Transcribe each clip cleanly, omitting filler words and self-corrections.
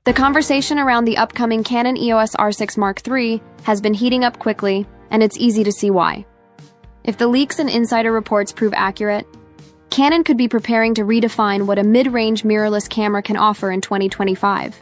The conversation around the upcoming Canon EOS R6 Mark III has been heating up quickly, and it's easy to see why. If the leaks and insider reports prove accurate, Canon could be preparing to redefine what a mid-range mirrorless camera can offer in 2025.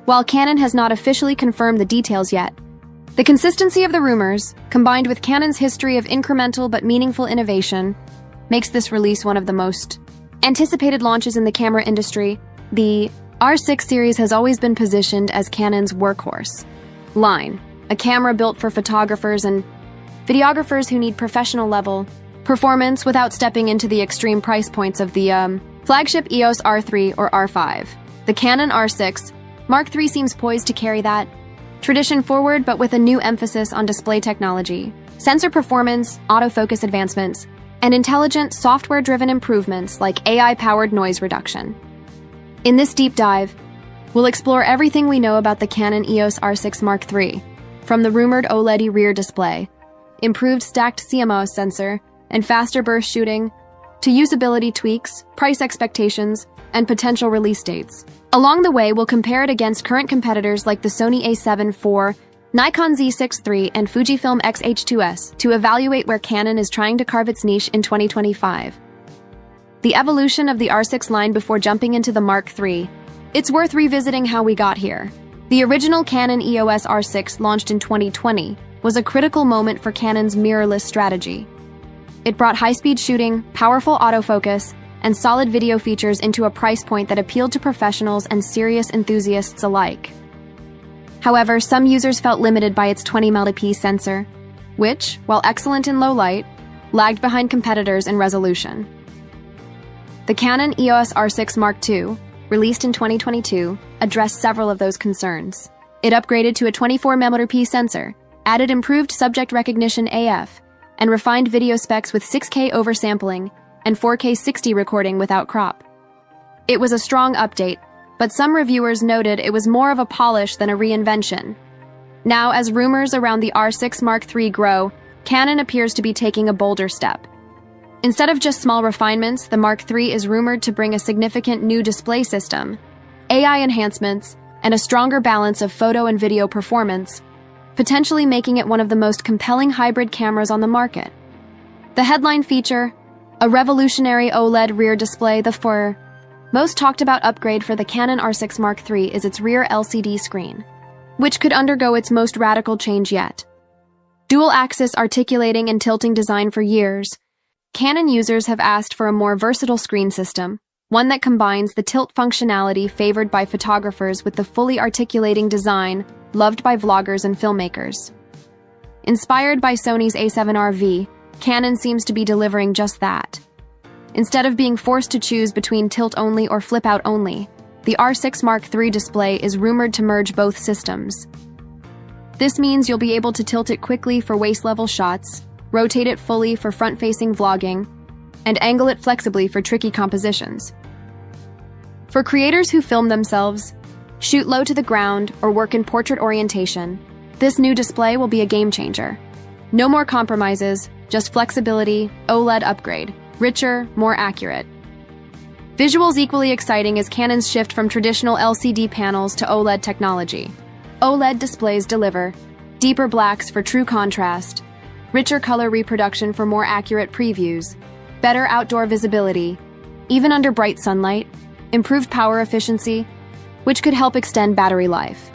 While Canon has not officially confirmed the details yet, the consistency of the rumors, combined with Canon's history of incremental but meaningful innovation, makes this release one of the most anticipated launches in the camera industry. The R6 series has always been positioned as Canon's workhorse line, a camera built for photographers and videographers who need professional-level performance without stepping into the extreme price points of the flagship EOS R3 or R5. The Canon R6 Mark III seems poised to carry that tradition forward, but with a new emphasis on display technology, sensor performance, autofocus advancements, and intelligent software-driven improvements like AI-powered noise reduction. In this deep dive, we'll explore everything we know about the Canon EOS R6 Mark III, from the rumored OLED rear display, improved stacked CMOS sensor, and faster burst shooting, to usability tweaks, price expectations, and potential release dates. Along the way, we'll compare it against current competitors like the Sony a7 IV, Nikon Z6 III, and Fujifilm X-H2S to evaluate where Canon is trying to carve its niche in 2025. The evolution of the R6 line before jumping into the Mark III. It's worth revisiting how we got here. The original Canon EOS R6, launched in 2020, was a critical moment for Canon's mirrorless strategy. It brought high-speed shooting, powerful autofocus, and solid video features into a price point that appealed to professionals and serious enthusiasts alike. However, some users felt limited by its 20 megapixel sensor, which, while excellent in low light, lagged behind competitors in resolution. The Canon EOS R6 Mark II, released in 2022, addressed several of those concerns. It upgraded to a 24 megapixel sensor, added improved subject recognition AF, and refined video specs with 6K oversampling and 4K 60 recording without crop. It was a strong update, but some reviewers noted it was more of a polish than a reinvention. Now, as rumors around the R6 Mark III grow, Canon appears to be taking a bolder step. Instead of just small refinements, the Mark III is rumored to bring a significant new display system, AI enhancements, and a stronger balance of photo and video performance, potentially making it one of the most compelling hybrid cameras on the market. The headline feature, a revolutionary OLED rear display. The most talked about upgrade for the Canon R6 Mark III is its rear LCD screen, which could undergo its most radical change yet. Dual-axis articulating and tilting design. For years, Canon users have asked for a more versatile screen system, one that combines the tilt functionality favored by photographers with the fully articulating design loved by vloggers and filmmakers. Inspired by Sony's a7RV, Canon seems to be delivering just that. Instead of being forced to choose between tilt-only or flip-out-only, the R6 Mark III display is rumored to merge both systems. This means you'll be able to tilt it quickly for waist-level shots, rotate it fully for front-facing vlogging, and angle it flexibly for tricky compositions. For creators who film themselves, shoot low to the ground, or work in portrait orientation, this new display will be a game-changer. No more compromises, just flexibility, OLED upgrade, richer, more accurate. Visuals equally exciting is Canon's shift from traditional LCD panels to OLED technology. OLED displays deliver deeper blacks for true contrast, richer color reproduction for more accurate previews, better outdoor visibility, even under bright sunlight, improved power efficiency, which could help extend battery life.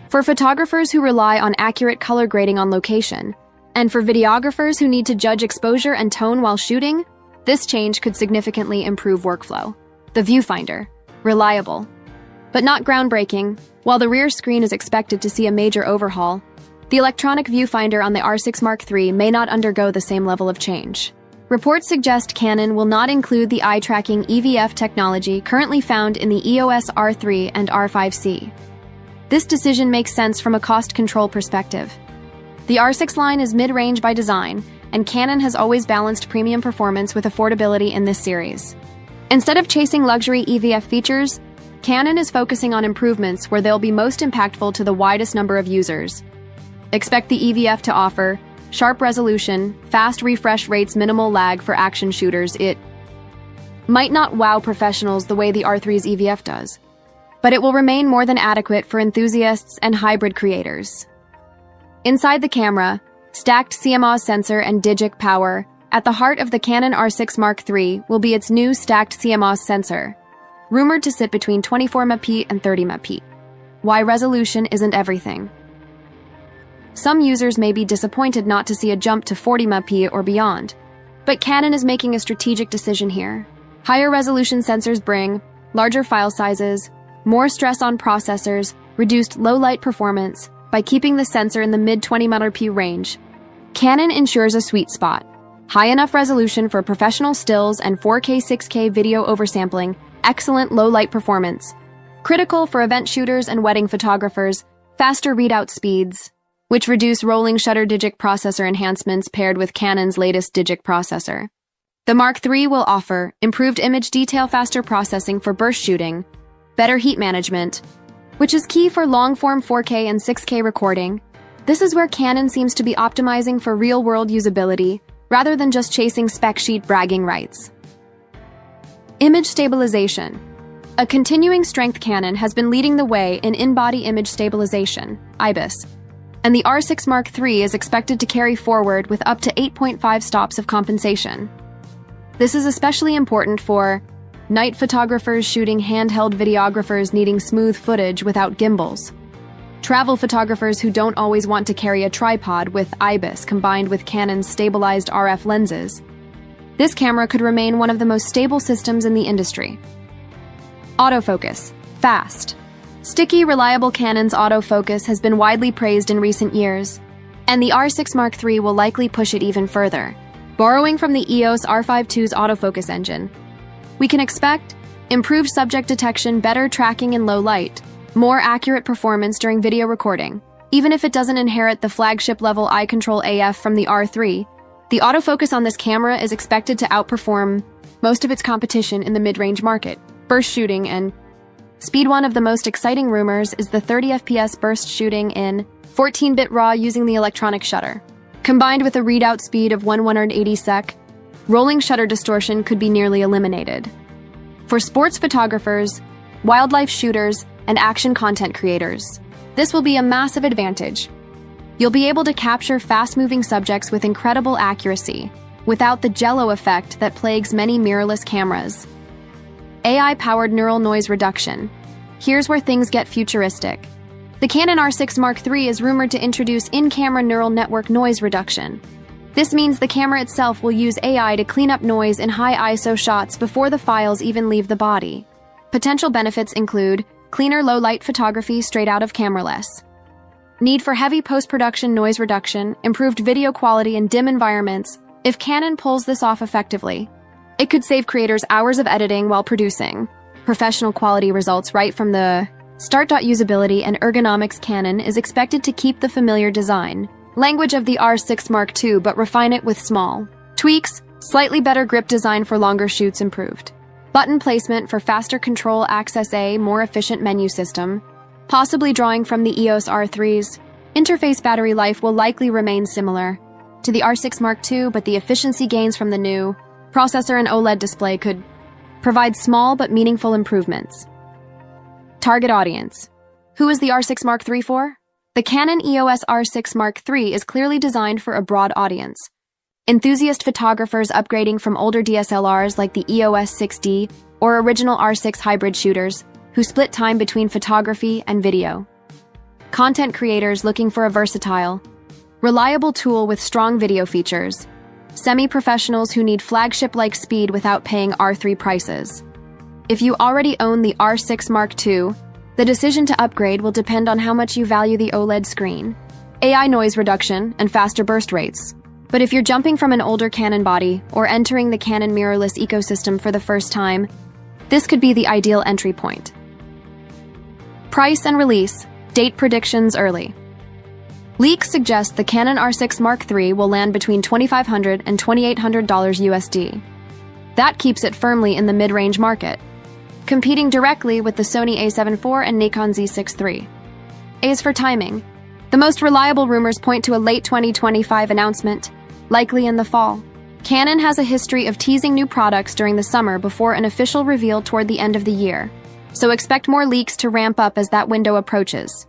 For photographers who rely on accurate color grading on location, and for videographers who need to judge exposure and tone while shooting, this change could significantly improve workflow. The viewfinder, reliable, but not groundbreaking. While the rear screen is expected to see a major overhaul, the electronic viewfinder on the R6 Mark III may not undergo the same level of change. Reports suggest Canon will not include the eye-tracking EVF technology currently found in the EOS R3 and R5C. This decision makes sense from a cost control perspective. The R6 line is mid-range by design, and Canon has always balanced premium performance with affordability in this series. Instead of chasing luxury EVF features, Canon is focusing on improvements where they'll be most impactful to the widest number of users. Expect the EVF to offer sharp resolution, fast refresh rates, minimal lag for action shooters. It might not wow professionals the way the R3's EVF does, but it will remain more than adequate for enthusiasts and hybrid creators. Inside the camera, stacked CMOS sensor and digic power. At the heart of the Canon R6 Mark III will be its new stacked CMOS sensor, rumored to sit between 24 MP and 30 MP. Why resolution isn't everything. Some users may be disappointed not to see a jump to 40 MP or beyond, but Canon is making a strategic decision here. Higher resolution sensors bring larger file sizes, more stress on processors, reduced low-light performance. By keeping the sensor in the mid-20 MP range, Canon ensures a sweet spot. High enough resolution for professional stills and 4K 6K video oversampling, excellent low-light performance. Critical for event shooters and wedding photographers, faster readout speeds, which reduce rolling shutter digic processor enhancements paired with Canon's latest digic processor. The Mark III will offer improved image detail, faster processing for burst shooting, better heat management, which is key for long-form 4K and 6K recording. This is where Canon seems to be optimizing for real-world usability, rather than just chasing spec sheet bragging rights. Image stabilization. A continuing strength, Canon has been leading the way in in-body image stabilization, IBIS, and the R6 Mark III is expected to carry forward with up to 8.5 stops of compensation. This is especially important for night photographers shooting handheld, videographers needing smooth footage without gimbals, travel photographers who don't always want to carry a tripod. With IBIS combined with Canon's stabilized RF lenses, this camera could remain one of the most stable systems in the industry. Autofocus. Fast. Sticky, reliable. Canon's autofocus has been widely praised in recent years, and the R6 Mark III will likely push it even further. Borrowing from the EOS R5 II's autofocus engine, we can expect improved subject detection, better tracking in low light, more accurate performance during video recording. Even if it doesn't inherit the flagship-level eye control AF from the R3, the autofocus on this camera is expected to outperform most of its competition in the mid-range market. Burst shooting and speed. One of the most exciting rumors is the 30 FPS burst shooting in 14-bit RAW using the electronic shutter. Combined with a readout speed of 180 sec, rolling shutter distortion could be nearly eliminated. For sports photographers, wildlife shooters, and action content creators, this will be a massive advantage. You'll be able to capture fast-moving subjects with incredible accuracy, without the jello effect that plagues many mirrorless cameras. AI-powered neural noise reduction. Here's where things get futuristic. The Canon R6 Mark III is rumored to introduce in-camera neural network noise reduction. This means the camera itself will use AI to clean up noise in high ISO shots before the files even leave the body. Potential benefits include cleaner low-light photography straight out of cameraless, need for heavy post-production noise reduction, improved video quality in dim environments. If Canon pulls this off effectively, it could save creators hours of editing while producing professional quality results right from the start. Usability and ergonomics. Canon is expected to keep the familiar design language of the R6 Mark II but refine it with small tweaks, slightly better grip design for longer shoots, improved button placement for faster control access, a more efficient menu system, possibly drawing from the EOS R3's interface. Battery life will likely remain similar to the R6 Mark II, but the efficiency gains from the new processor and OLED display could provide small but meaningful improvements. Target audience. Who is the R6 Mark III for? The Canon EOS R6 Mark III is clearly designed for a broad audience. Enthusiast photographers upgrading from older DSLRs like the EOS 6D or original R6 hybrid shooters who split time between photography and video. Content creators looking for a versatile, reliable tool with strong video features. Semi-professionals who need flagship-like speed without paying R3 prices. If you already own the R6 Mark II, the decision to upgrade will depend on how much you value the OLED screen, AI noise reduction, and faster burst rates. But if you're jumping from an older Canon body or entering the Canon mirrorless ecosystem for the first time, this could be the ideal entry point. Price and release. Date predictions early. Leaks suggest the Canon R6 Mark III will land between $2,500 and $2,800 USD. That keeps it firmly in the mid-range market, competing directly with the Sony a7 IV and Nikon Z6 III. As for timing, the most reliable rumors point to a late 2025 announcement, likely in the fall. Canon has a history of teasing new products during the summer before an official reveal toward the end of the year. so expect more leaks to ramp up as that window approaches.